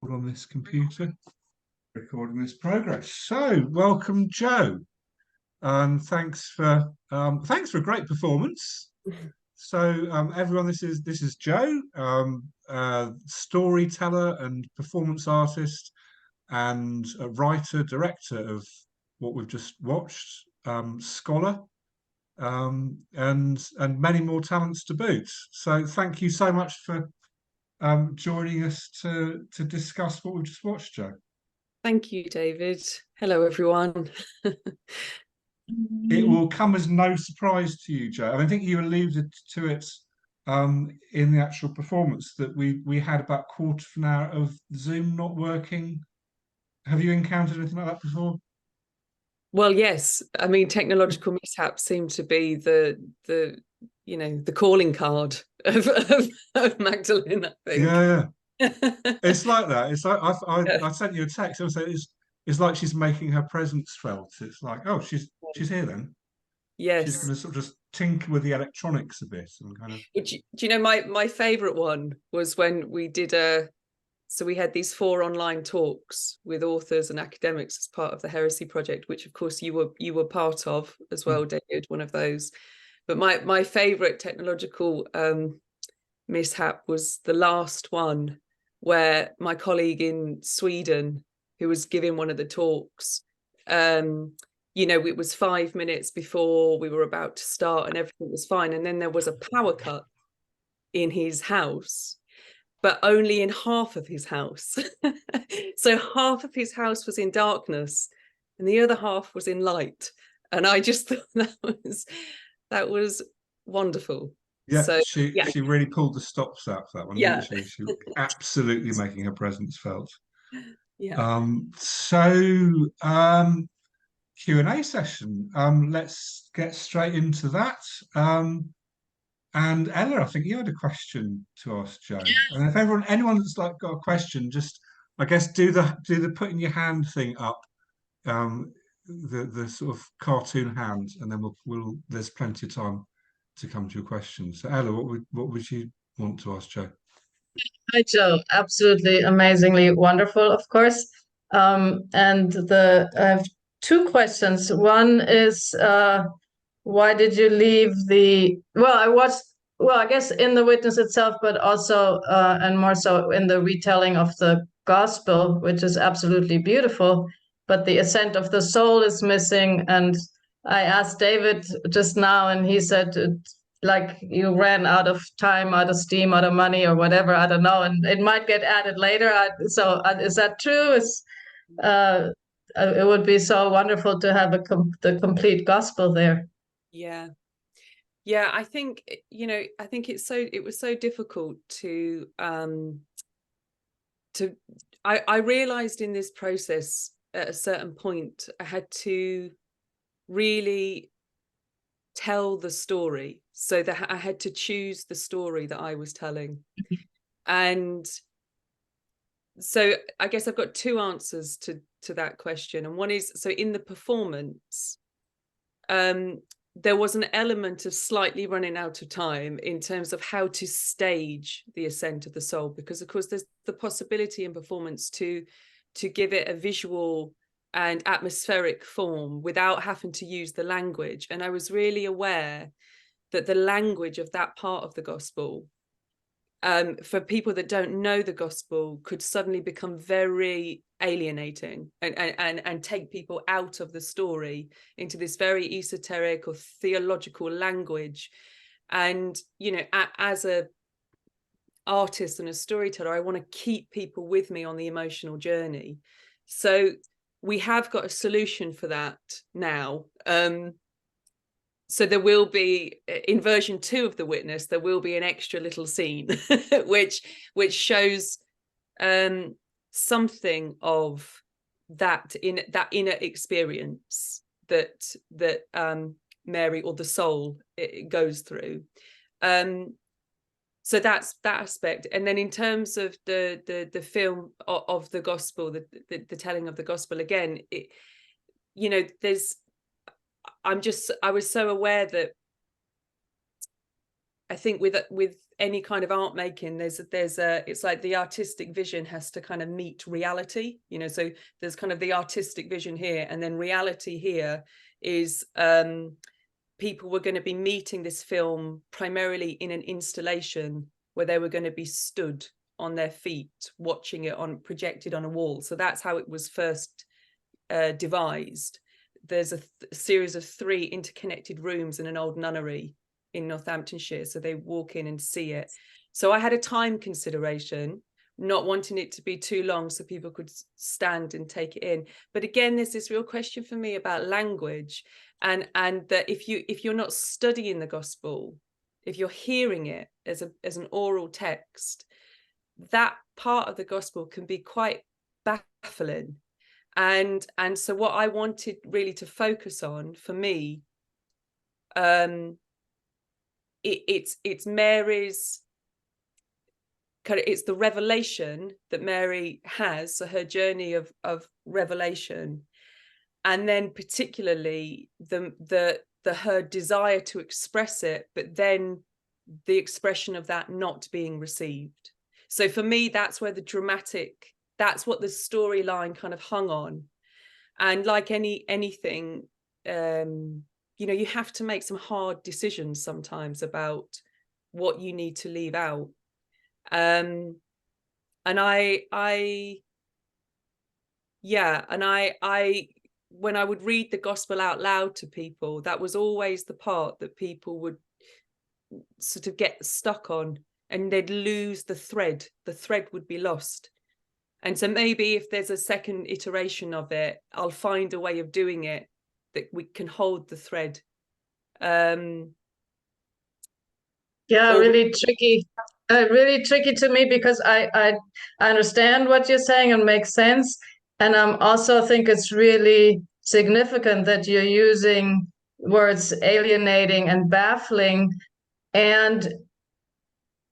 On this computer, recording this progress. So, welcome, Joe, and thanks for a great performance. So, everyone, this is Joe, storyteller and performance artist, and a writer director of what we've just watched, scholar, and many more talents to boot. So, thank you so much for joining us to discuss what we've just watched, Joe. Thank you, David. Hello, everyone. It will come as no surprise to you, Joe. I think you alluded to it in the actual performance that we had about a quarter of an hour of Zoom not working. Have you encountered anything like that before? Well, yes. I mean, technological mishaps seem to be the calling card of Magdalene, I think. Yeah. It's like that. It's like I sent you a text. I was saying it's like she's making her presence felt. It's like, oh, she's here then. She's Yes. going to sort of just tinker with the electronics a bit and kind of. Do you know my favorite one was when we did so we had these 4 online talks with authors and academics as part of the Heresy Project, which of course you were part of as well, David, one of those. But my favorite technological mishap was the last one, where my colleague in Sweden, who was giving one of the talks, it was 5 minutes before we were about to start and everything was fine. And then there was a power cut in his house, but only in half of his house. So half of his house was in darkness and the other half was in light. And I just thought that was wonderful. Yeah, so she really pulled the stops out for that one, yeah. didn't she? She was absolutely making her presence felt. Yeah. Q&A session. Let's get straight into that. And Ella, I think you had a question to ask Joe. And if anyone that's got a question, just I guess do the putting your hand thing up, the sort of cartoon hand, and then we'll there's plenty of time to come to your questions. So Ella, what would you want to ask Joe? Hi, Joe. Absolutely amazingly wonderful, of course. And I have 2 questions. One is, why did you leave I guess in the witness itself, but also, and more so in the retelling of the gospel, which is absolutely beautiful, but the ascent of the soul is missing. And I asked David just now, and he said, like you ran out of time, out of steam, out of money, or whatever. I don't know, and it might get added later. Is that true? It would be so wonderful to have the complete gospel there. Yeah. I think it was so difficult to I realized in this process at a certain point I had to really tell the story, so that I had to choose the story that I was telling. And so I guess I've got 2 answers to that question. And one is, so in the performance, there was an element of slightly running out of time in terms of how to stage the ascent of the soul, because of course there's the possibility in performance to give it a visual and atmospheric form without having to use the language. And I was really aware that the language of that part of the gospel, for people that don't know the gospel, could suddenly become very alienating and take people out of the story into this very esoteric or theological language. And as a artist and a storyteller, I want to keep people with me on the emotional journey. So we have got a solution for that now. So there will be, in version 2 of The Witness, there will be an extra little scene which shows something of that inner experience that Mary, or the soul, it goes through. So that's that aspect. And then in terms of the film of the gospel, the telling of the gospel, again, I was so aware that I think with any kind of art making, it's like the artistic vision has to kind of meet reality, you know. So there's kind of the artistic vision here, and then reality here is people were going to be meeting this film primarily in an installation where they were going to be stood on their feet watching it projected on a wall. So that's how it was first devised. There's a series of 3 interconnected rooms in an old nunnery in Northamptonshire, so they walk in and see it. So I had a time consideration, not wanting it to be too long so people could stand and take it in. But again, there's this real question for me about language, and that if you're not studying the gospel, if you're hearing it as an oral text, that part of the gospel can be quite baffling. And so what I wanted really to focus on, for me, it's Mary's kind of, it's the revelation that Mary has, so her journey of revelation, and then particularly the her desire to express it, but then the expression of that not being received. So for me, that's where that's what the storyline kind of hung on. And like anything, you know, you have to make some hard decisions sometimes about what you need to leave out. And I when I would read the gospel out loud to people, that was always the part that people would sort of get stuck on, and they'd lose the thread would be lost. And so maybe if there's a second iteration of it, I'll find a way of doing it that we can hold the thread. Really tricky to me, because I understand what you're saying and makes sense. And also think it's really significant that you're using words alienating and baffling, and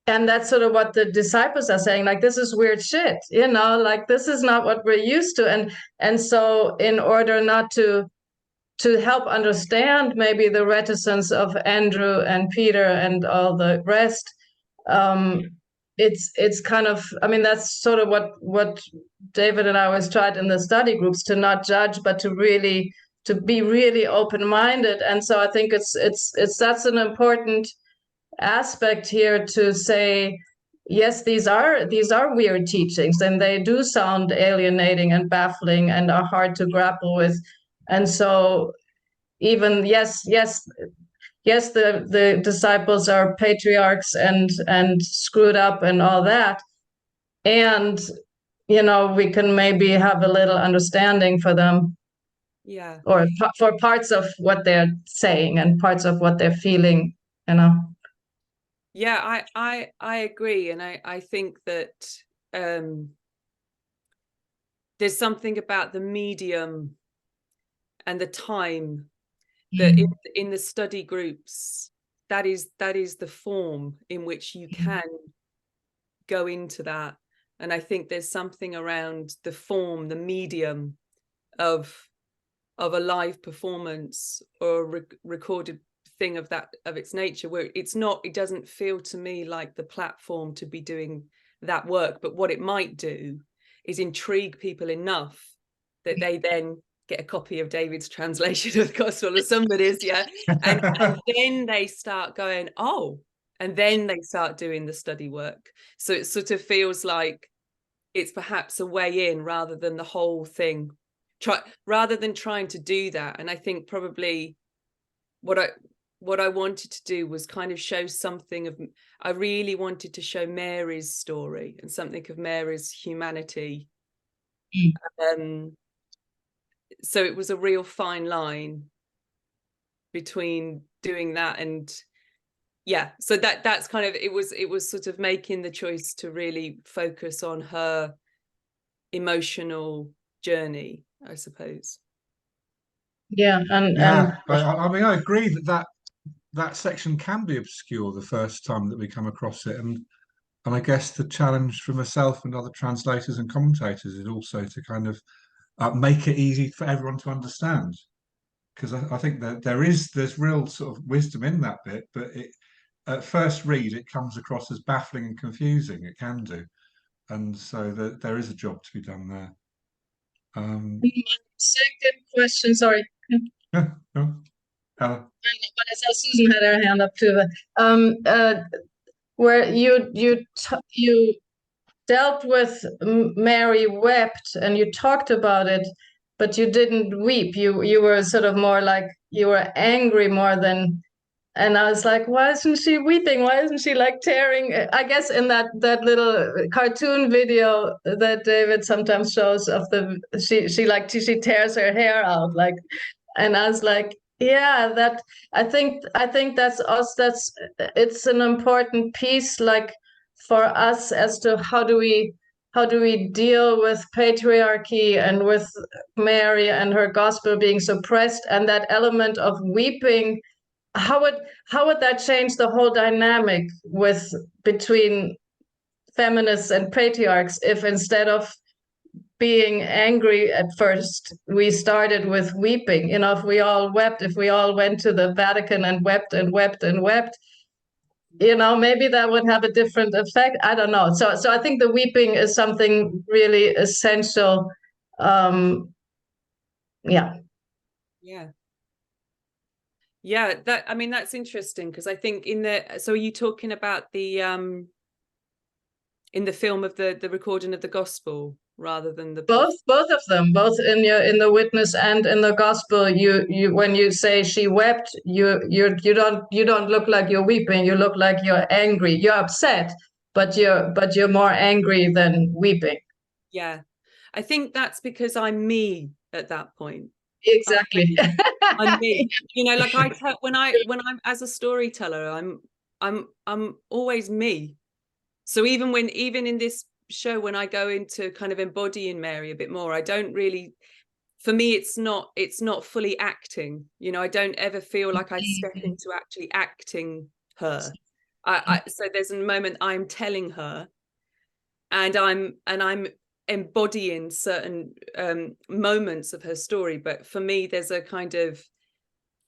that's sort of what the disciples are saying, like, this is weird shit, you know, like, this is not what we're used to. And so in order not to help understand maybe the reticence of Andrew and Peter and all the rest, it's kind of, I mean, that's sort of what David and I always tried in the study groups, to not judge, but to be really open-minded. And so I think it's that's an important aspect here, to say, yes, these are weird teachings, and they do sound alienating and baffling and are hard to grapple with. And so even yes, the disciples are patriarchs and screwed up and all that, and you know, we can maybe have a little understanding for them, or for parts of what they're saying and parts of what they're feeling, you know. Yeah, I agree. And I think that there's something about the medium and the time that in the study groups, that is the form in which you can go into that. And I think there's something around the form, the medium of a live performance or a recorded thing of its nature, where it doesn't feel to me like the platform to be doing that work. But what it might do is intrigue people enough that they then get a copy of David's translation of the gospel or somebody's, and then they start going, oh, and then they start doing the study work. So it sort of feels like it's perhaps a way in rather than the whole thing, rather than trying to do that. And I think probably what I wanted to do was kind of show something of, I really wanted to show Mary's story and something of Mary's humanity. So it was a real fine line between doing that and so that's kind of, it was sort of making the choice to really focus on her emotional journey, I suppose. I mean, I agree that section can be obscure the first time that we come across it, and I guess the challenge for myself and other translators and commentators is also to kind of make it easy for everyone to understand, because I think that there's real sort of wisdom in that bit, but at first read it comes across as baffling and confusing. It can do, and so there is a job to be done there. Second question, sorry. Yeah, no, I saw Susan had her hand up too. Where you dealt with Mary wept and you talked about it, but you didn't weep. You were sort of more like you were angry more than. And I was like, why isn't she weeping? Why isn't she like tearing? I guess in that little cartoon video that David sometimes shows of she tears her hair out like, and I was like, yeah, that I think that's us. It's an important piece like for us as to how do we deal with patriarchy and with Mary and her gospel being suppressed and that element of weeping. How would that change the whole dynamic with between feminists and patriarchs if instead of being angry at first we started with weeping? If we all wept, if we all went to the Vatican and wept and wept and wept, maybe that would have a different effect. I don't know. So I think the weeping is something really essential. Yeah. Yeah, I mean that's interesting because I think so are you talking about the in the film of the recording of the gospel rather than the both of them, both in the witness and in the gospel, you when you say she wept, you don't look like you're weeping, you look like you're angry, you're upset, but you're more angry than weeping. Yeah, I think that's because I'm me at that point. Exactly. I'm me. Like when I'm as a storyteller, I'm always me. So even in this show, when I go into kind of embodying Mary a bit more, I don't really, for me, it's not fully acting. I don't ever feel like I step into actually acting her. So there's a moment I'm telling her, and I'm embodying certain moments of her story. But for me, there's a kind of,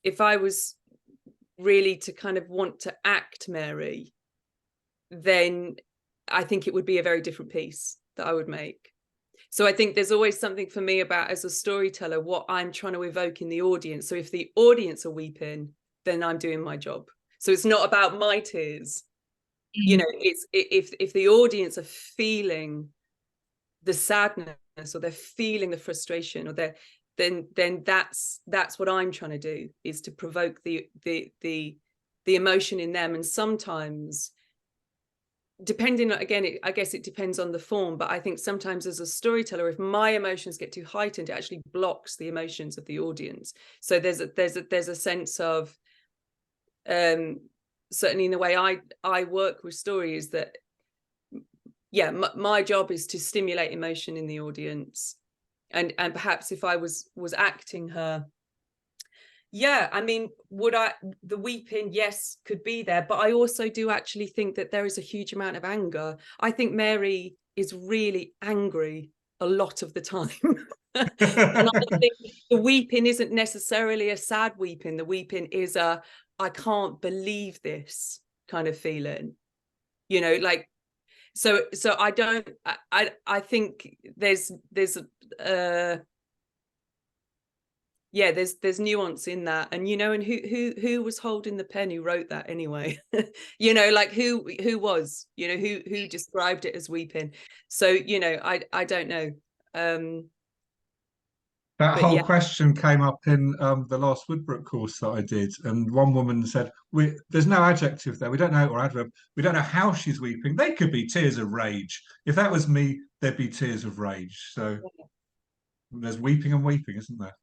if I was really to kind of want to act Mary, then I think it would be a very different piece that I would make. So I think there's always something for me about, as a storyteller, what I'm trying to evoke in the audience. So if the audience are weeping, then I'm doing my job. So it's not about my tears. It's if the audience are feeling the sadness, or they're feeling the frustration, or then that's what I'm trying to do, is to provoke the emotion in them. And sometimes, depending, again, I guess it depends on the form, but I think sometimes as a storyteller, if my emotions get too heightened, it actually blocks the emotions of the audience. So there's a sense of, certainly in the way I work with stories, that my job is to stimulate emotion in the audience, and perhaps if I was acting her, I mean, the weeping, yes, could be there, but I also do actually think that there is a huge amount of anger. I think Mary is really angry a lot of the time. And I think the weeping isn't necessarily a sad weeping. The weeping is a, I can't believe this kind of feeling, like, so I don't, I think there's there's nuance in that. And and who was holding the pen, who wrote that anyway? Like who was, who described it as weeping? So I don't know. That whole question came up in the last Woodbrook course that I did, and one woman said, "There's no adjective there. We don't know, or adverb. We don't know how she's weeping. They could be tears of rage. If that was me, there'd be tears of rage." So there's weeping and weeping, isn't there?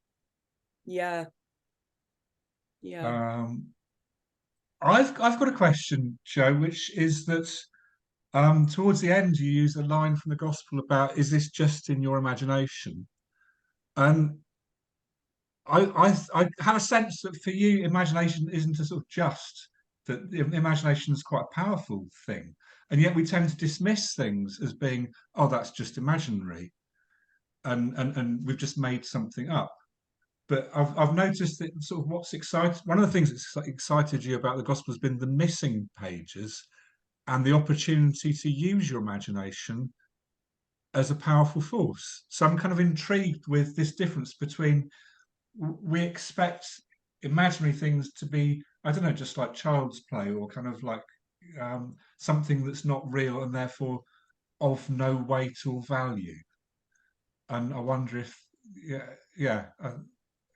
Yeah. I've got a question, Jo, which is that towards the end you use a line from the Gospel about, "Is this just in your imagination?" And I have a sense that for you, imagination isn't a sort of just, that imagination is quite a powerful thing, and yet we tend to dismiss things as being, oh, that's just imaginary, and we've just made something up. But I've noticed that sort of what's excited, one of the things that's excited you about the gospel has been the missing pages and the opportunity to use your imagination as a powerful force. So I'm kind of intrigued with this difference between, we expect imaginary things to be, I don't know, just like child's play, or kind of like something that's not real and therefore of no weight or value. And I wonder if,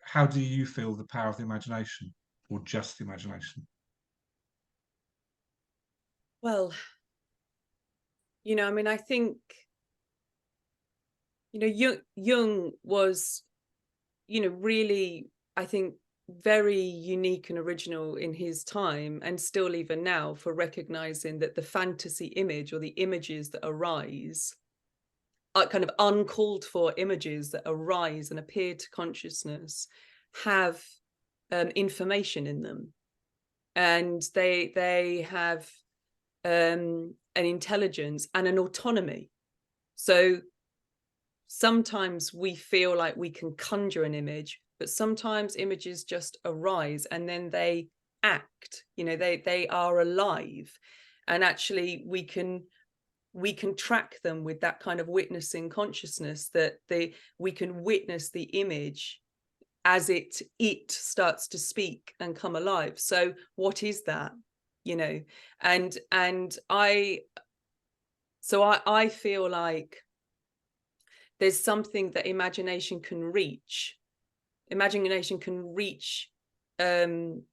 how do you feel the power of the imagination, or just the imagination? Well, I mean, I think, Jung was, really, I think, very unique and original in his time, and still even now, for recognizing that the fantasy image, or the images that arise, are kind of uncalled for images that arise and appear to consciousness, have information in them, and they have an intelligence and an autonomy. So sometimes we feel like we can conjure an image, but sometimes images just arise and then they act, they are alive. And actually we can track them with that kind of witnessing consciousness, that we can witness the image as it starts to speak and come alive. So what is that? And I feel like there's something that imagination can reach. Imagination can reach, can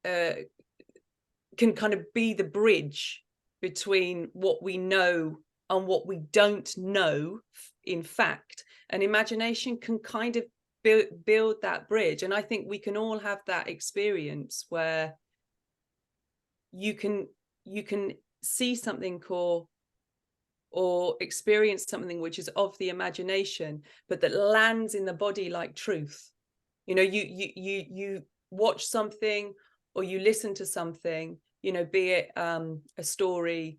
kind of be the bridge between what we know and what we don't know, in fact. And imagination can kind of build that bridge. And I think we can all have that experience where you can see something or experience something which is of the imagination, but that lands in the body like truth. You watch something, or you listen to something, be it a story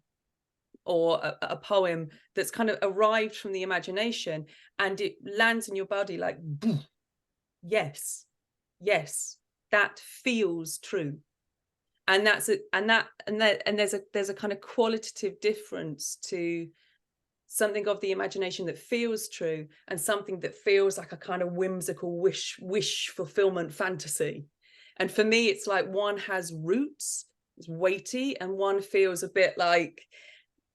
or a poem that's kind of arrived from the imagination, and it lands in your body like, yes, that feels true. And there's a kind of qualitative difference to something of the imagination that feels true and something that feels like a kind of whimsical wish fulfillment fantasy. And for me, it's like one has roots, it's weighty, and one feels a bit like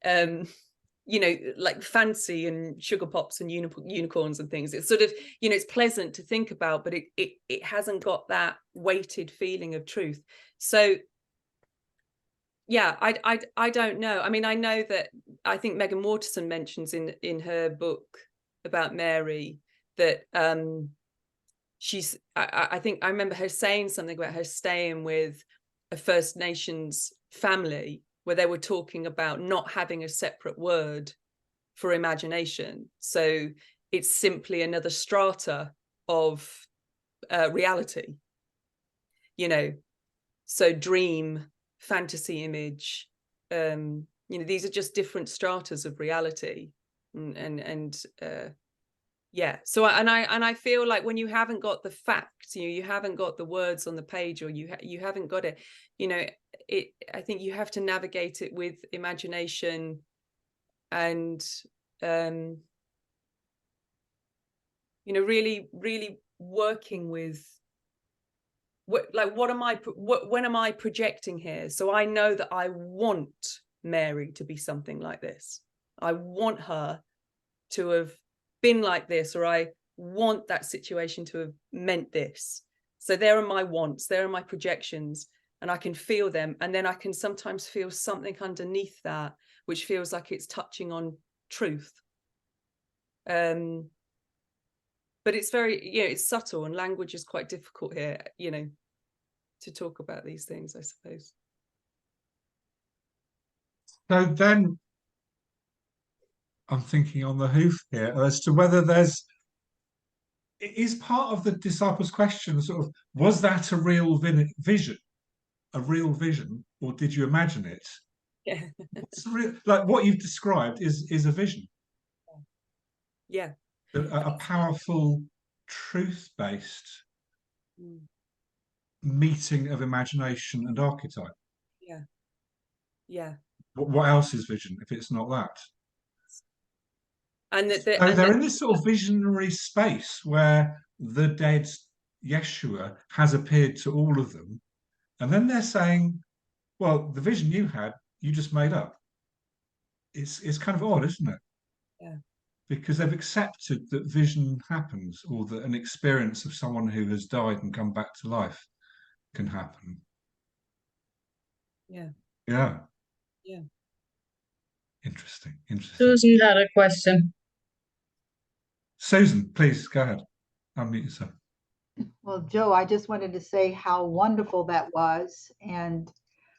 like fancy and sugar pops and unicorns and things. It's sort of, it's pleasant to think about, but it hasn't got that weighted feeling of truth. So yeah, I don't know. I mean, I know that, I think Megan Waterson mentions in her book about Mary that I think I remember her saying something about her staying with a First Nations family where they were talking about not having a separate word for imagination. So it's simply another strata of reality, so dream, fantasy image, these are just different stratas of reality. Yeah, so I feel like when you haven't got the facts, you haven't got the words on the page, or you haven't got it, I think you have to navigate it with imagination and really working with when am I projecting here? So I know that I want Mary to be something like this. I want her to have been like this, or I want that situation to have meant this. So there are my wants, there are my projections, and I can feel them. And then I can sometimes feel something underneath that, which feels like it's touching on truth. But it's very, it's subtle, and language is quite difficult here, to talk about these things, I suppose. So then I'm thinking on the hoof here as to whether it is part of the disciples' question, sort of, was that a real vision, or did you imagine it? Yeah. Like what you've described is a vision. Yeah. A powerful truth-based Mm. meeting of imagination and archetype. Yeah. Yeah. What else is vision if it's not that? And that So they're in this sort of visionary space where the dead Yeshua has appeared to all of them, and then they're saying, well, the vision you had, you just made up. It's kind of odd, isn't it? Yeah. Because they've accepted that vision happens, or that an experience of someone who has died and come back to life can happen. Yeah. Yeah. Yeah. Interesting. Interesting. Susan had a question. Susan, please go ahead. Unmute yourself. Well, Joe, I just wanted to say how wonderful that was. And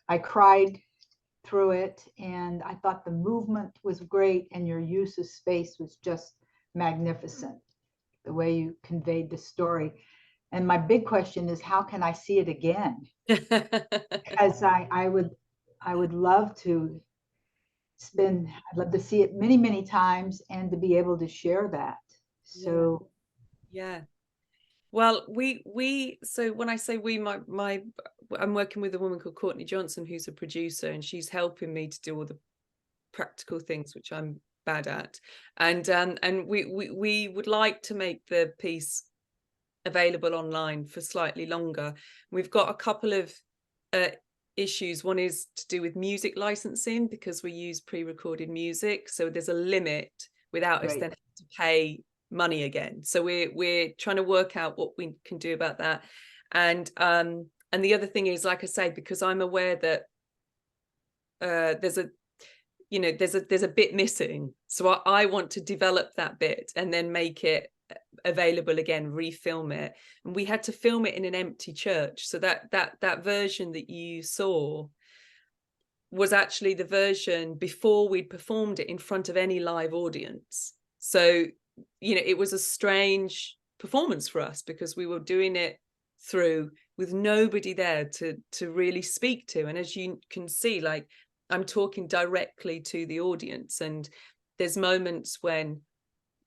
I cried through it. And I thought the movement was great. And your use of space was just magnificent, the way you conveyed the story. And my big question is, how can I see it again? Because I would love to I'd love to see it many, many times and to be able to share that. So Yeah. Well, so when I say I'm working with a woman called Courtney Johnson, who's a producer, and she's helping me to do all the practical things, which I'm bad at. And we would like to make the piece available online for slightly longer. We've got a couple of issues. One is to do with music licensing, because we use pre-recorded music. So there's a limit without us then having to pay money again. So we're trying to work out what we can do about that. And the other thing is, like I say, because I'm aware that there's a bit missing. So I want to develop that bit and then make it available again, refilm it. And we had to film it in an empty church. So that version that you saw was actually the version before we'd performed it in front of any live audience. So it was a strange performance for us, because we were doing it through with nobody there to really speak to. And as you can see, like, I'm talking directly to the audience, and there's moments when,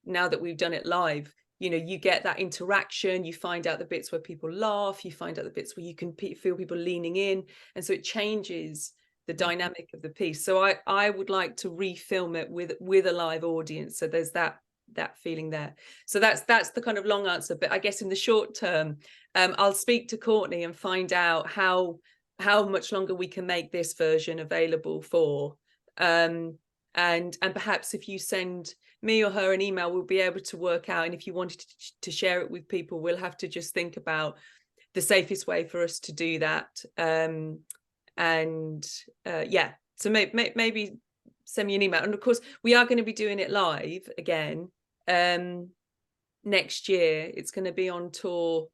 now that we've done it live, you get that interaction, you find out the bits where people laugh, you find out the bits where you can feel people leaning in, and so it changes the dynamic of the piece. So I would like to refilm it with a live audience, so there's that feeling there. So that's the kind of long answer. But I guess in the short term, I'll speak to Courtney and find out how much longer we can make this version available for. And perhaps if you send me or her an email, we'll be able to work out. And if you wanted to share it with people, we'll have to just think about the safest way for us to do that. So maybe send me an email. And of course, we are going to be doing it live again next year. It's going to be on tour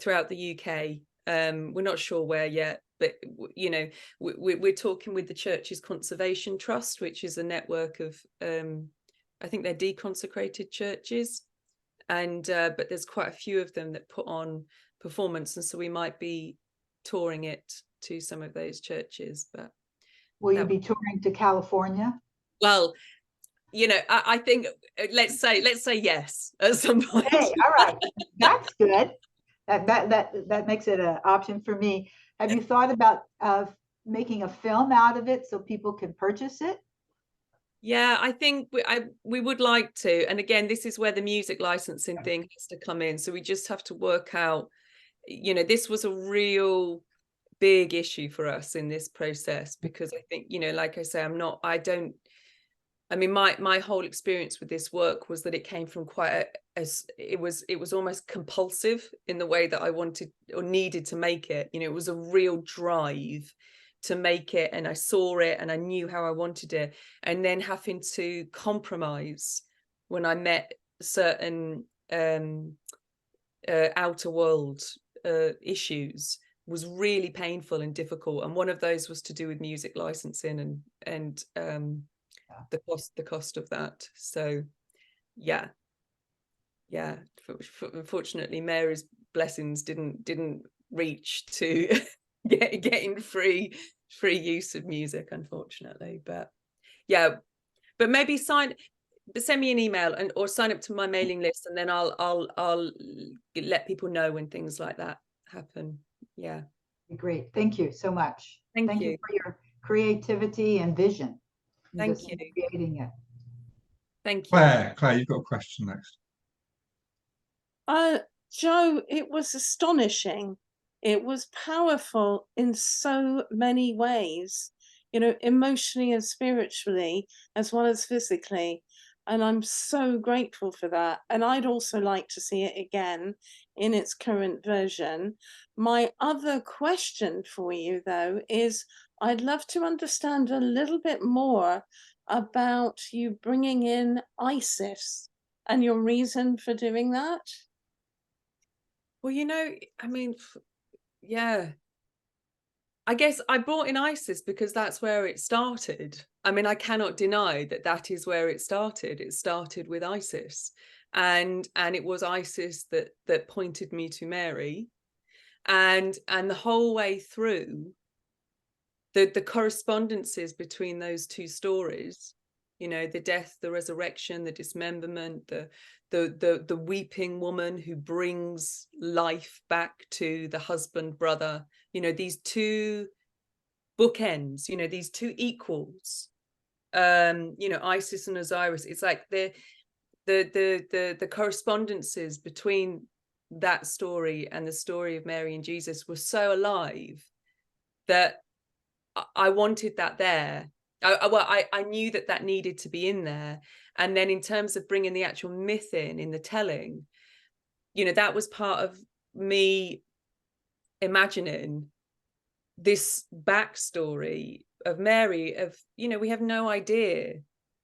throughout the UK. We're not sure where yet, but we're talking with the Church's Conservation Trust, which is a network of I think they're deconsecrated churches, and but there's quite a few of them that put on performance, and so we might be touring it to some of those churches. But will you be touring to California? Well, I think let's say yes at some point. Hey, all right, that's good. That makes it an option for me. Have you thought about making a film out of it so people can purchase it? Yeah, I think we would like to. And again, this is where the music licensing thing has to come in. So we just have to work out, this was a real big issue for us in this process, because I think, like I say, my whole experience with this work was that it came from quite it was almost compulsive in the way that I wanted or needed to make it. It was a real drive to make it, and I saw it and I knew how I wanted it, and then having to compromise when I met certain outer world issues was really painful and difficult. And one of those was to do with music licensing and the cost of that. So yeah, unfortunately Mary's blessings didn't reach to getting free use of music, unfortunately. But yeah, but maybe send me an email or sign up to my mailing list, and then I'll let people know when things like that happen. Yeah. Great. Thank you so much. Thank you you. for your creativity and vision. in Thank just you. Creating it. Thank you. Claire, you've got a question next. Joe, it was astonishing. It was powerful in so many ways, you know, emotionally and spiritually, as well as physically. And I'm so grateful for that. And I'd also like to see it again in its current version. My other question for you, though, is I'd love to understand a little bit more about you bringing in Isis and your reason for doing that. Well, you know, I mean, yeah. I guess I brought in Isis because that's where it started. I mean, I cannot deny that that is where it started. It started with Isis, and it was Isis that pointed me to Mary, and the whole way through, the correspondences between those two stories, you know, the death, the resurrection, the dismemberment, the weeping woman who brings life back to the husband, brother, you know, these two bookends, you know, these two equals, you know, Isis and Osiris. It's like the correspondences between that story and the story of Mary and Jesus were so alive that I wanted that there. I knew that needed to be in there. And then in terms of bringing the actual myth in the telling, you know, that was part of me imagining this backstory of Mary, of, you know, we have no idea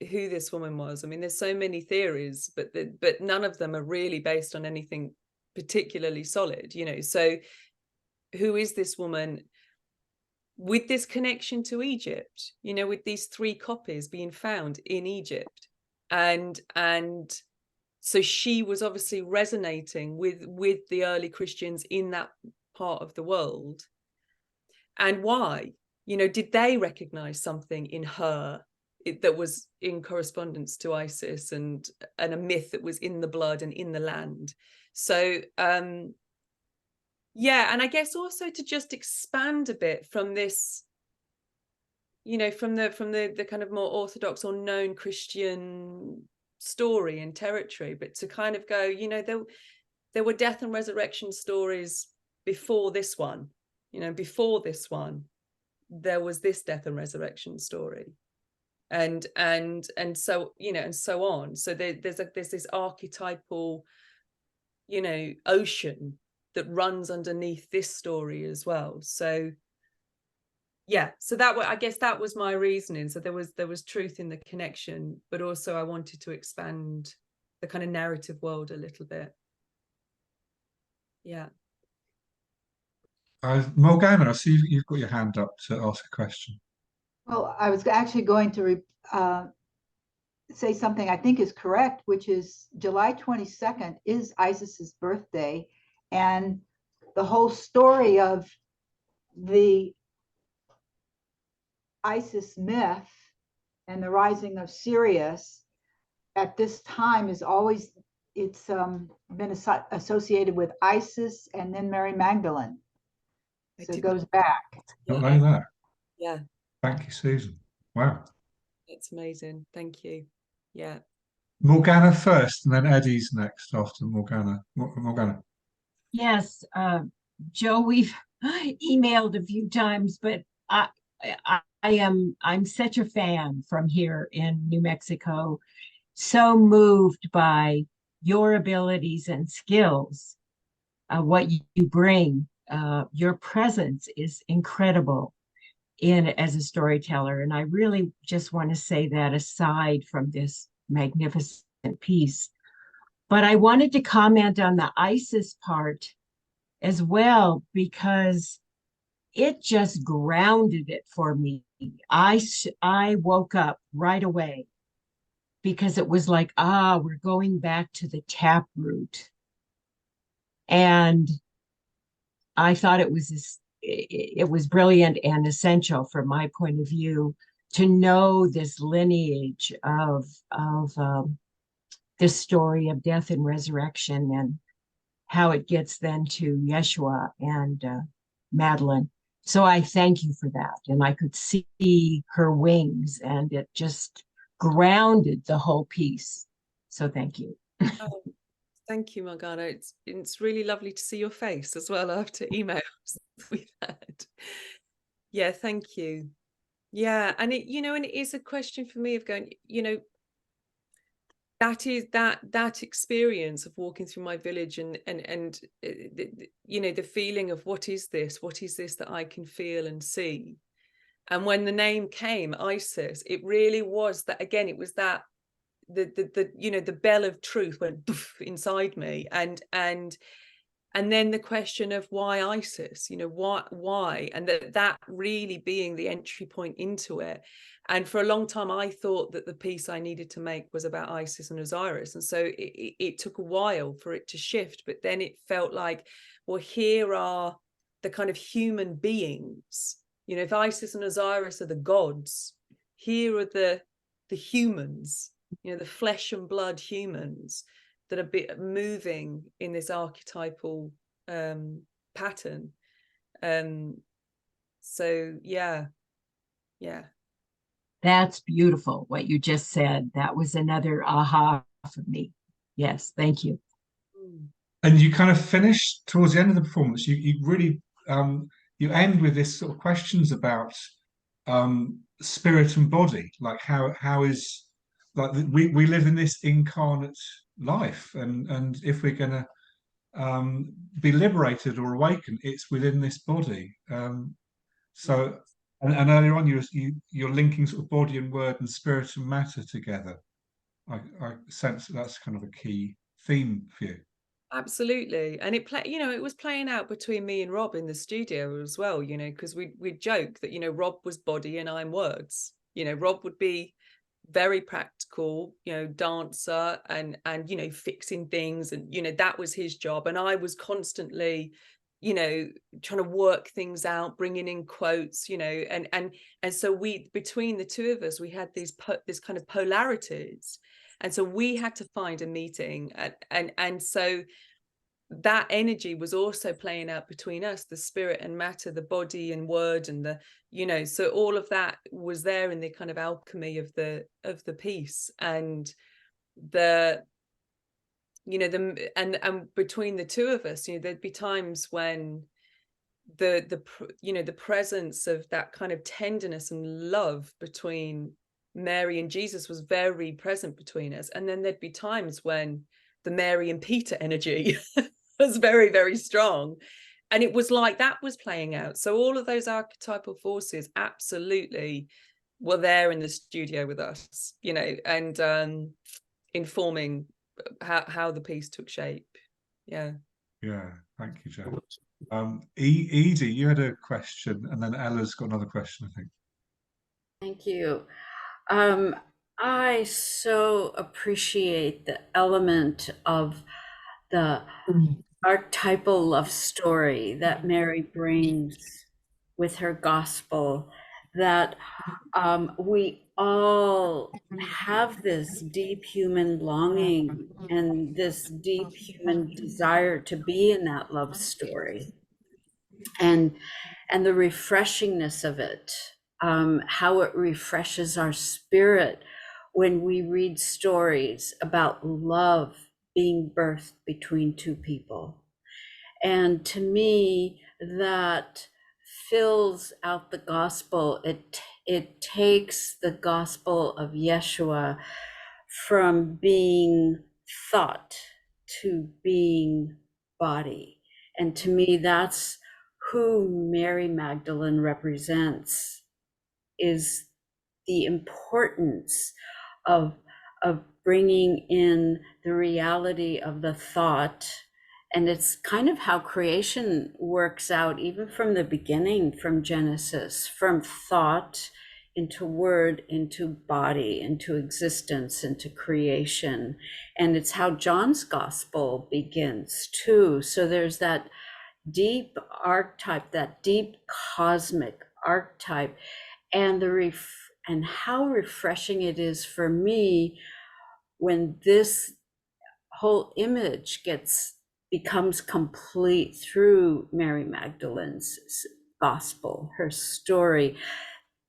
who this woman was. I mean, there's so many theories, but none of them are really based on anything particularly solid, you know. So who is this woman with this connection to Egypt, you know, with these 3 copies being found in Egypt? And so she was obviously resonating with the early Christians in that part of the world. And why? You know, did they recognize something in her that was in correspondence to Isis and a myth that was in the blood and in the land? So yeah, and I guess also to just expand a bit from this, you know, from the kind of more orthodox or known Christian story and territory, but to kind of go, you know, there were death and resurrection stories before this one. You know, before this one, there was this death and resurrection story, and so, you know, and so on. So there's this archetypal, you know, ocean that runs underneath this story as well. So yeah, so I guess that was my reasoning. So there was truth in the connection, but also I wanted to expand the kind of narrative world a little bit. Yeah. Morgana, I see you've got your hand up to ask a question. Well, I was actually going to say something I think is correct, which is July 22nd is Isis's birthday, and the whole story of the Isis myth and the rising of Sirius at this time is always, it's been associated with Isis and then Mary Magdalene. So it goes back. Not know that. Yeah. Thank you, Susan. Wow. It's amazing. Thank you. Yeah. Morgana first, and then Eddie's next after Morgana. Morgana. Yes, Joe, we've emailed a few times, but I'm such a fan from here in New Mexico, so moved by your abilities and skills, what you bring. Your presence is incredible as a storyteller, and I really just want to say that aside from this magnificent piece. But I wanted to comment on the Isis part as well, because it just grounded it for me. I woke up right away because it was like, we're going back to the taproot. And I thought it was brilliant and essential from my point of view to know this lineage of this story of death and resurrection, and how it gets then to Yeshua and Madeline. So I thank you for that. And I could see her wings, and it just grounded the whole piece. So thank you. Oh, thank you, Morgana. It's really lovely to see your face as well after emails we've had. Yeah, thank you. Yeah, and it, and it is a question for me of going, that is that experience of walking through my village and the feeling of what is this that I can feel and see. And when the name came, Isis, it really was that, again, it was that the bell of truth went inside me, and then the question of why Isis, why, and that really being the entry point into it. And for a long time, I thought that the piece I needed to make was about Isis and Osiris. And so it took a while for it to shift. But then it felt like, well, here are the kind of human beings. If Isis and Osiris are the gods, here are the humans, the flesh and blood humans that are moving in this archetypal pattern. So yeah. That's beautiful, what you just said. That was another aha for me. Yes, thank you. And you kind of finish towards the end of the performance. You really you end with this sort of questions about spirit and body, like how is, like, we live in this incarnate life, and if we're going to be liberated or awakened, it's within this body. So, and earlier on, you're linking sort of body and word and spirit and matter together. I sense that's kind of a key theme for you. Absolutely. And it was playing out between me and Rob in the studio as well, because we'd joke that, Rob was body and I'm words. Rob would be very practical, dancer and fixing things, and that was his job, and I was constantly trying to work things out, bringing in quotes, and so we, between the two of us, we had this kind of polarities, and so we had to find a meeting, and so that energy was also playing out between us, the spirit and matter, the body and word, and the so all of that was there in the kind of alchemy of the piece. And and between the two of us, there'd be times when the presence of that kind of tenderness and love between Mary and Jesus was very present between us, and then there'd be times when the Mary and Peter energy was very, very strong, and it was like that was playing out. So all of those archetypal forces absolutely were there in the studio with us, and informing how the piece took shape. Yeah. Thank you, Jo. Edie, you had a question, and then Ella's got another question, I think. Thank you. I so appreciate the element of the archetypal love story that Mary brings with her gospel, that we all have this deep human longing and this deep human desire to be in that love story, and the refreshingness of it, how it refreshes our spirit when we read stories about love being birthed between two people. And to me, that fills out the gospel. It takes the gospel of Yeshua from being thought to being body. And to me, that's who Mary Magdalene represents, is the importance of bringing in the reality of the thought. And it's kind of how creation works out, even from the beginning, from Genesis, from thought into word, into body, into existence, into creation. And it's how John's gospel begins too. So there's that deep archetype, that deep cosmic archetype, and and how refreshing it is for me when this whole image becomes complete through Mary Magdalene's gospel, her story,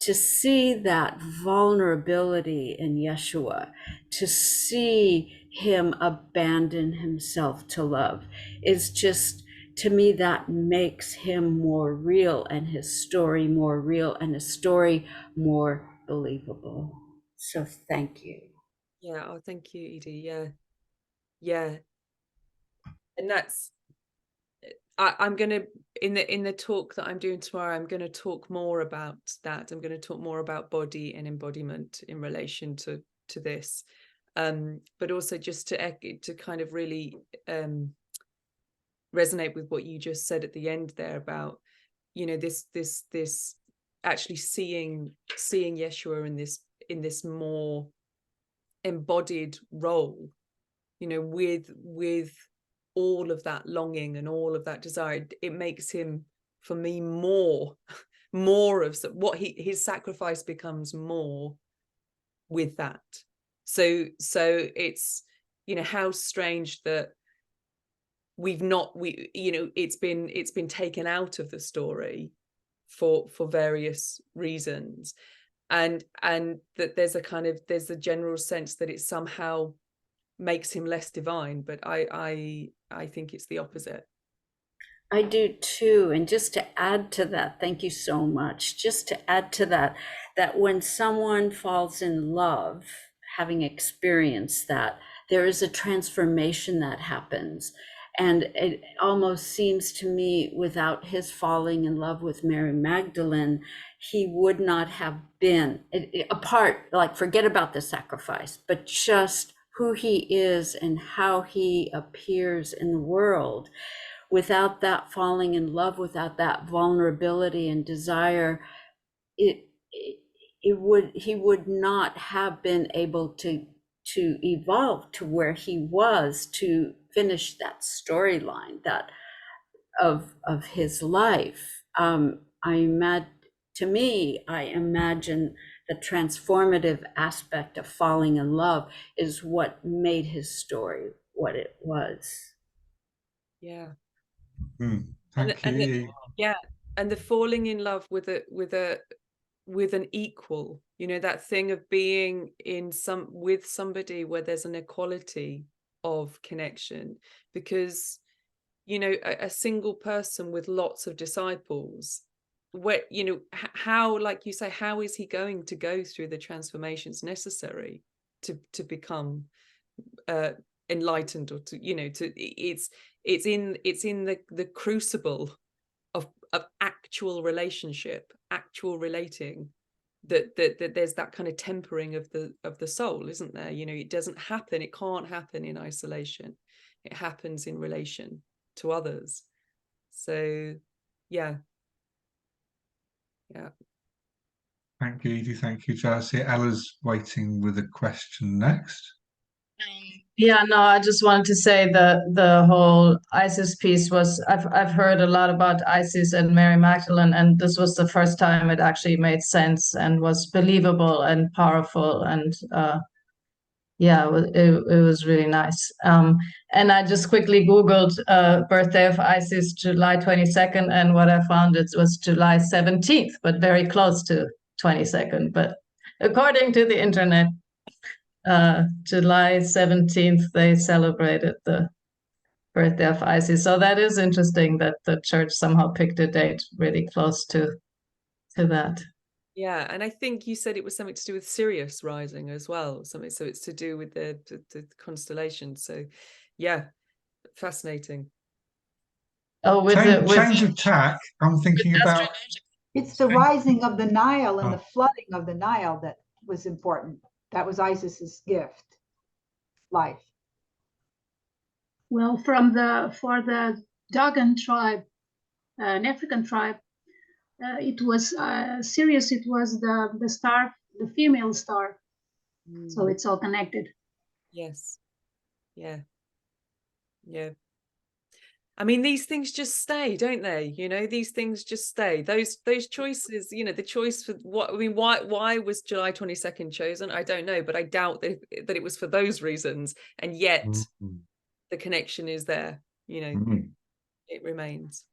to see that vulnerability in Yeshua, to see him abandon himself to love, is just, to me, that makes him more real and his story more real and his story more believable. So thank you. Yeah. Oh, thank you, Edie. Yeah. Yeah. And that's, I'm going to, in the talk that I'm doing tomorrow, I'm going to talk more about that. I'm going to talk more about body and embodiment in relation to this, but also just to kind of really resonate with what you just said at the end there about, you know, this actually seeing Yeshua in this more embodied role, you know, with all of that longing and all of that desire. It makes him, for me, more of what his sacrifice becomes more with that. So it's, you know, how strange that it's been taken out of the story for various reasons, and that there's a general sense that it somehow makes him less divine, but I think it's the opposite. I do too. And just to add to that, thank you so much. Just to add to that, that when someone falls in love, having experienced that, there is a transformation that happens. And it almost seems to me, without his falling in love with Mary Magdalene, he would not have been apart, like forget about the sacrifice, but just who he is and how he appears in the world. Without that falling in love, without that vulnerability and desire, he would not have been able to evolve to where he was, to finish that storyline that of his life. To me, I imagine the transformative aspect of falling in love is what made his story what it was. Yeah. Thank you. Yeah, and the falling in love with an equal, you know, that thing of being with somebody where there's an equality of connection, because, you know, a single person with lots of disciples, where, you know, how, like you say, how is he going to go through the transformations necessary to become enlightened, or to, you know, to it's in the crucible of actual relationship, actual relating, that there's that kind of tempering of the soul, isn't there? You know, it can't happen in isolation. It happens in relation to others. So yeah. Thank you, Edie. Thank you, Jazz. Ella's waiting with a question next. Yeah, no, I just wanted to say the whole Isis piece was, I've heard a lot about Isis and Mary Magdalene, and this was the first time it actually made sense and was believable and powerful, and yeah, it was really nice. And I just quickly Googled birthday of Isis, July 22nd, and what I found, it was July 17th, but very close to 22nd. But according to the internet, July 17th, they celebrated the birthday of Isis. So that is interesting that the church somehow picked a date really close to that. Yeah, and I think you said it was something to do with Sirius rising as well, something. So it's to do with the constellation. So, yeah, fascinating. Oh, with change of tack. I'm thinking about. It's the rising of the Nile and the flooding of the Nile that was important. That was Isis's gift, life. Well, for the Dogon tribe, an African tribe, it was Sirius. It was the star, the female star. So it's all connected. Yes. Yeah. I mean, these things just stay, don't they? You know, these things just stay. Those choices, you know, the choice for what, I mean, why was July 22nd chosen? I don't know, but I doubt that it was for those reasons. And yet the connection is there, you know, it remains.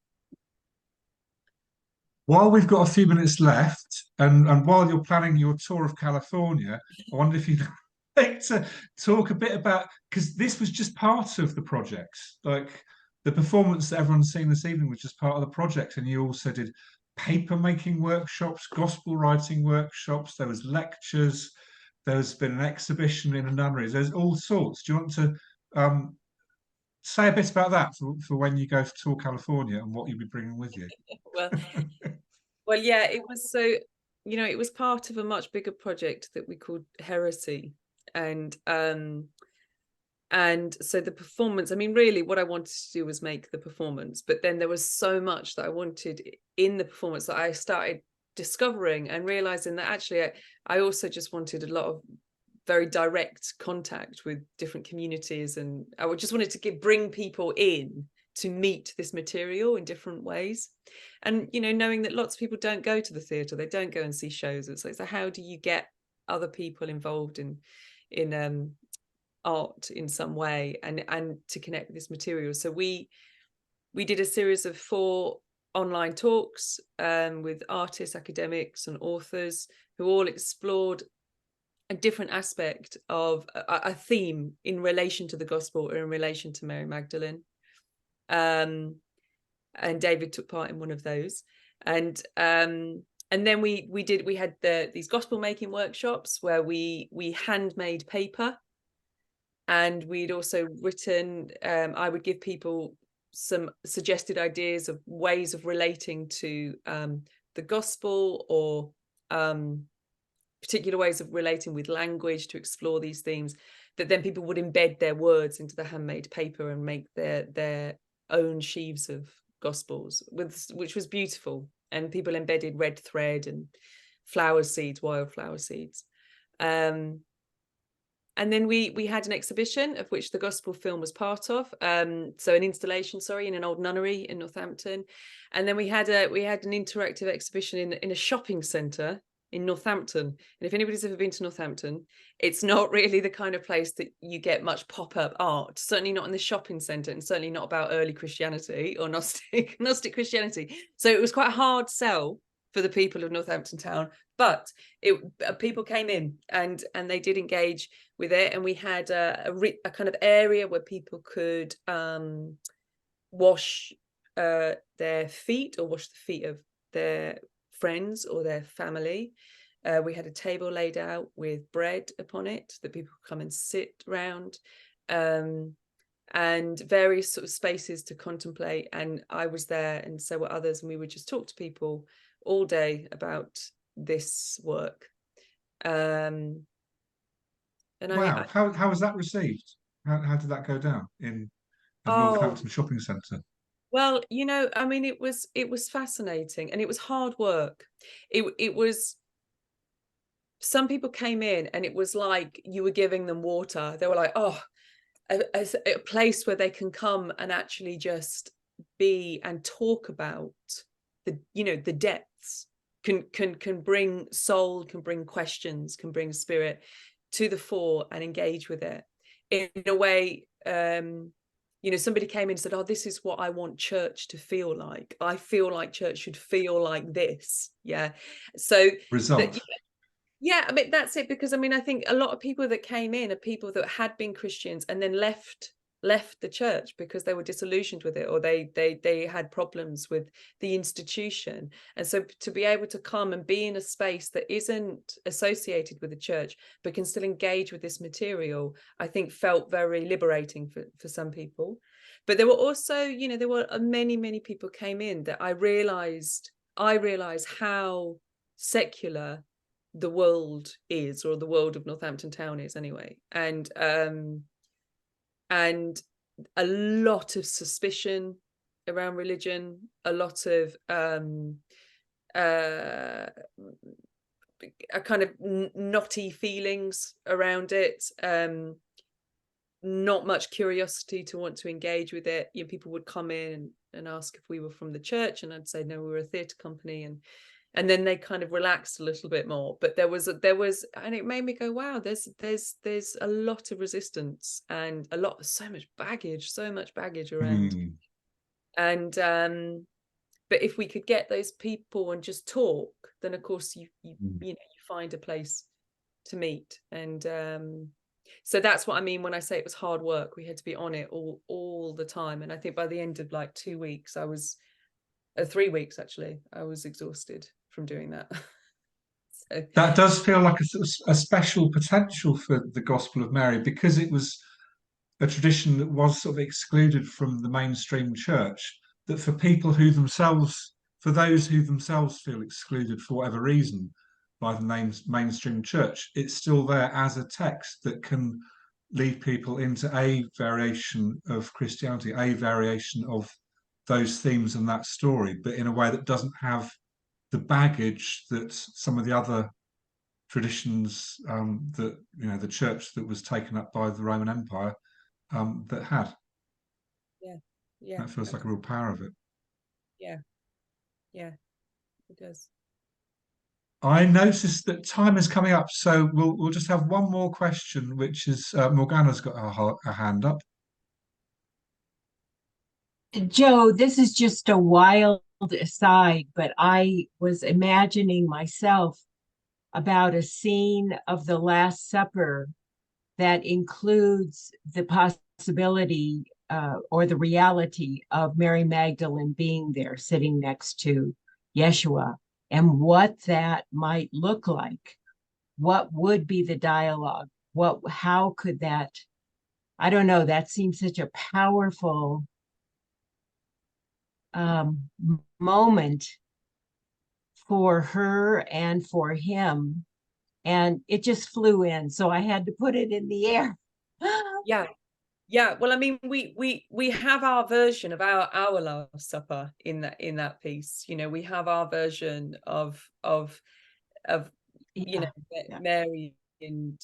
While we've got a few minutes left, and while you're planning your tour of California, I wonder if you'd like to talk a bit about, because this was just part of the project. Like the performance that everyone's seen this evening was just part of the project, and you also did paper making workshops, gospel writing workshops, there was lectures, there's been an exhibition in a nunnery, there's all sorts. Do you want to say a bit about that for when you go to tour California and what you'll be bringing with you? Well, yeah, it was so, you know, it was part of a much bigger project that we called Heresy. And so the performance, I mean, really what I wanted to do was make the performance, but then there was so much that I wanted in the performance that I started discovering and realizing that actually I also just wanted a lot of very direct contact with different communities, and I just wanted to bring people in to meet this material in different ways. And, you know, knowing that lots of people don't go to the theatre, they don't go and see shows. It's like, so how do you get other people involved in art in some way and to connect with this material? So we did a series of 4 online talks with artists, academics and authors who all explored a different aspect of a theme in relation to the gospel or in relation to Mary Magdalene. And David took part in one of those. And then we had these gospel making workshops where we handmade paper, and we'd also written, I would give people some suggested ideas of ways of relating to the gospel, or particular ways of relating with language to explore these themes, that then people would embed their words into the handmade paper and make their own sheaves of gospels, which was beautiful. And people embedded red thread and flower seeds, wild flower seeds. And then we had an exhibition of which the gospel film was part of, so an installation, in an old nunnery in Northampton. And then we had an interactive exhibition in a shopping centre in Northampton. And if anybody's ever been to Northampton, it's not really the kind of place that you get much pop-up art, certainly not in the shopping centre, and certainly not about early Christianity or Gnostic Christianity. So it was quite a hard sell for the people of Northampton Town, but people came in and they did engage with it. And we had a kind of area where people could wash their feet, or wash the feet of their friends or their family. We had a table laid out with bread upon it that people could come and sit around, and various sort of spaces to contemplate. And I was there, and so were others, and we would just talk to people all day about this work. And wow, how was that received? How did that go down in a Northampton shopping centre? Well, you know, I mean, it was fascinating, and it was hard work. It was, some people came in and it was like you were giving them water. They were like, oh, a place where they can come and actually just be and talk about the, you know, the depths, can bring soul, can bring questions, can bring spirit to the fore and engage with it in a way. You know, somebody came in and said, oh, this is what I want church to feel like. I feel like church should feel like this. Yeah. So result. Yeah, I mean, that's it. Because I mean, I think a lot of people that came in are people that had been Christians and then left the church because they were disillusioned with it, or they had problems with the institution. And so to be able to come and be in a space that isn't associated with the church but can still engage with this material, I think felt very liberating for some people. But there were also, you know, there were many people came in that I realized how secular the world is, or the world of Northampton Town is anyway. And a lot of suspicion around religion, a lot of a kind of knotty feelings around it. not much curiosity to want to engage with it. You know, people would come in and ask if we were from the church, and I'd say no, we were a theatre company, and then they kind of relaxed a little bit more. But there was, and it made me go, wow, there's a lot of resistance and so much baggage around. And but if we could get those people and just talk, then of course you find a place to meet. And so that's what I mean when I say it was hard work. We had to be on it all the time. And I think by the end of like 2 weeks, 3 weeks actually, I was exhausted from doing that. So that does feel like a special potential for the Gospel of Mary, because it was a tradition that was sort of excluded from the mainstream church, that for those who themselves feel excluded for whatever reason by the mainstream church, it's still there as a text that can lead people into a variation of Christianity, a variation of those themes and that story, but in a way that doesn't have the baggage that some of the other traditions that, you know, the church that was taken up by the Roman Empire that had. Yeah, that feels like a real power of it. Yeah, it does. I noticed that time is coming up, so we'll just have one more question, which is Morgana's got her hand up. Joe, this is just a wild aside, but I was imagining myself about a scene of the Last Supper that includes the possibility or the reality of Mary Magdalene being there, sitting next to Yeshua, and what that might look like. What would be the dialogue? How could that, I don't know, that seems such a powerful moment for her and for him, and it just flew in, so I had to put it in the air. Yeah, well, I mean, we have our version of our Last Supper in that piece. You know, we have our version of you know, Mary and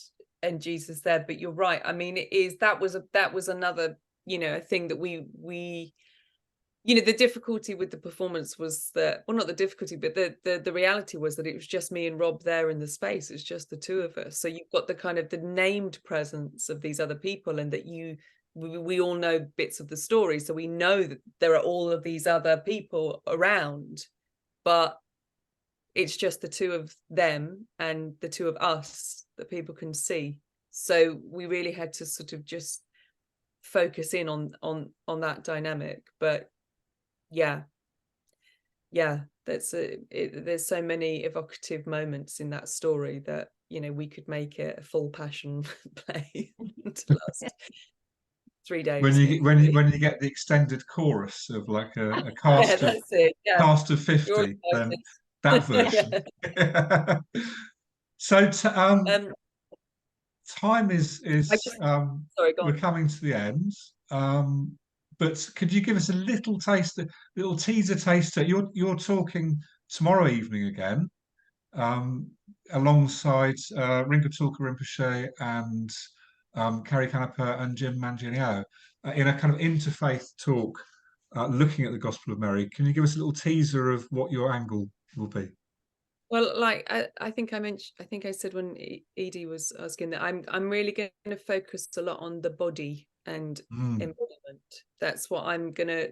Jesus there. But you're right. I mean, that was another, you know, a thing that we you know, the difficulty with the performance was that, well, not the difficulty, but the reality was that it was just me and Rob there in the space. It's just the two of us. So you've got the kind of the named presence of these other people, and that we all know bits of the story. So we know that there are all of these other people around, but it's just the two of them and the two of us that people can see. So we really had to sort of just focus in on that dynamic. But yeah, there's so many evocative moments in that story that, you know, we could make it a full passion play to last 3 days. When you get the extended chorus of like a cast of cast of 50, then that version. So time is sorry, go on. we're coming to the end. But could you give us a little taster, little teaser taster? You're talking tomorrow evening again, alongside Rinpoche Rinpoche and Carrie Canepa and Jim Manganiello, in a kind of interfaith talk, looking at the Gospel of Mary. Can you give us a little teaser of what your angle will be? Well, like I think I mentioned, I think I said when Edie was asking that I'm really going to focus a lot on the body and embodiment. That's what I'm going to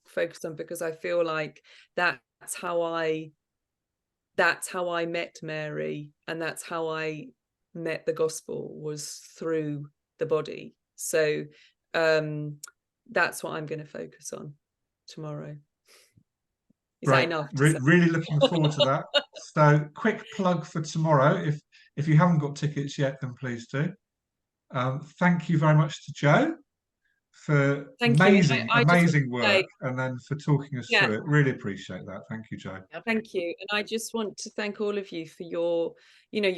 focus on, because I feel like that's how I met Mary, and that's how I met the gospel, was through the body. So that's what I'm going to focus on tomorrow. Is that enough? Really looking forward to that. So quick plug for tomorrow. If you haven't got tickets yet, then please do. Thank you very much to Joe for amazing work, and then for talking us through it. Really appreciate that. Thank you, Joe. Thank you. And I just want to thank all of you for your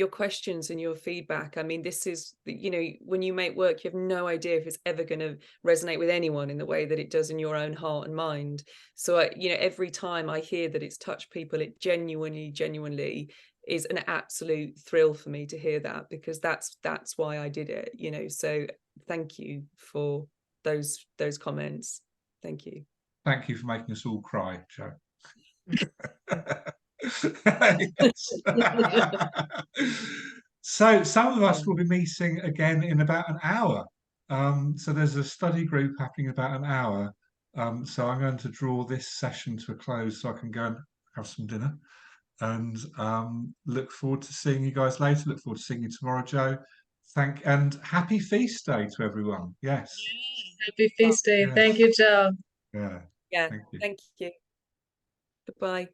questions and your feedback. I mean, this is, you know, when you make work, you have no idea if it's ever going to resonate with anyone in the way that it does in your own heart and mind. So, you know, every time I hear that it's touched people, it genuinely is an absolute thrill for me to hear that, because that's why I did it, you know. So thank you for those comments. Thank you. Thank you for making us all cry, Jo. So some of us will be meeting again in about an hour. So there's a study group happening in about an hour. So I'm going to draw this session to a close so I can go and have some dinner. And look forward to seeing you guys later. Look forward to seeing you tomorrow, Jo. And happy feast day to everyone. Yes. Happy feast day. Yes. Thank you, Joe. Yeah. Yeah. Thank you. Thank you. Goodbye.